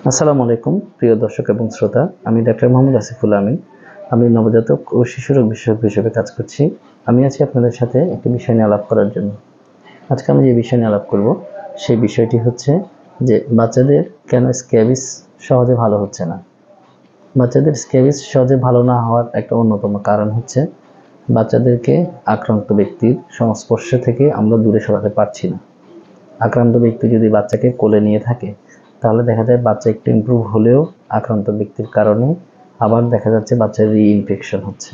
আসসালামু আলাইকুম প্রিয় দর্শক এবং শ্রোতা। আমি ডাক্তার মোহাম্মদ আসিফুল আমিন। আমি নবজাতক ও শিশু রোগ বিশেষজ্ঞ হিসেবে কাজ করছি। আমি আছি আপনাদের সাথে একটি বিষয় নিয়ে আলাপ করার জন্য। আজকে আমি যে বিষয় নিয়ে আলাপ করব সেই বিষয়টি হচ্ছে যে বাচ্চাদের কেন স্ক্যাবিস সহজে ভালো হচ্ছে না। বাচ্চাদের স্ক্যাবিস সহজে ভালো না হওয়ার একটা অন্যতম কারণ হচ্ছে বাচ্চাদেরকে আক্রান্ত ব্যক্তির সংস্পর্শে থেকে আমরা দূরে সরাতে পারছি না। আক্রান্ত ব্যক্তি যদি বাচ্চাকে কোলে নিয়ে থাকে তাহলে দেখা যায় বাচ্চা একটু ইমপ্রুভ হলেও আক্রান্ত ব্যক্তির কারণে আবার দেখা যাচ্ছে বাচ্চার রিইনফেকশন হচ্ছে।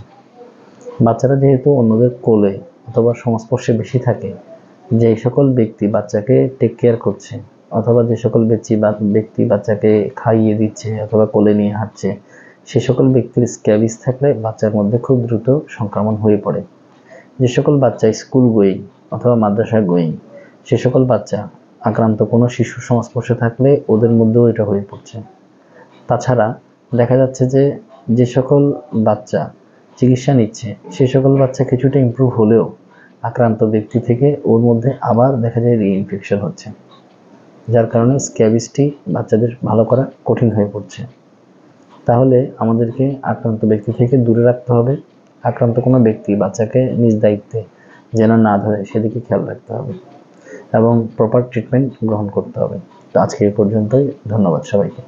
বাচ্চারা যেহেতু অন্যদের কোলে অথবা সংস্পর্শে বেশি থাকে, যে সকল ব্যক্তি বাচ্চাকে টেক কেয়ার করছে অথবা যে সকল ব্যক্তি বাচ্চাকে খাইয়ে দিচ্ছে অথবা কোলে নিয়ে হাঁটছে, সে সকল ব্যক্তির স্ক্যাবিস থাকলে বাচ্চার মধ্যে খুব দ্রুত সংক্রমণ হয়ে পড়ে। যে সকল বাচ্চা স্কুল গোয়িং অথবা মাদ্রাসা গোয়িং, সে সকল বাচ্চা আক্রান্ত কোনো শিশুর সংস্পর্শে থাকলে ওদের মধ্যেও এটা হয়ে পড়ছে। তাছাড়া দেখা যাচ্ছে যে যে সকল বাচ্চা চিকিৎসা নিচ্ছে সে সকল বাচ্চা কিছুটা ইমপ্রুভ হলেও আক্রান্ত ব্যক্তি থেকে ওর মধ্যে আবার দেখা যায় রিইনফেকশন হচ্ছে, যার কারণে স্ক্যাবিসটি বাচ্চাদের ভালো করা কঠিন হয়ে পড়ছে। তাহলে আমাদেরকে আক্রান্ত ব্যক্তি থেকে দূরে রাখতে হবে। আক্রান্ত কোনো ব্যক্তি বাচ্চাকে নিজ দায়িত্বে যেন না ধরে সেদিকে খেয়াল রাখতে হবে এবং প্রপার ট্রিটমেন্ট গ্রহণ করতে হবে। তো আজকে এই পর্যন্তই। ধন্যবাদ সবাইকে।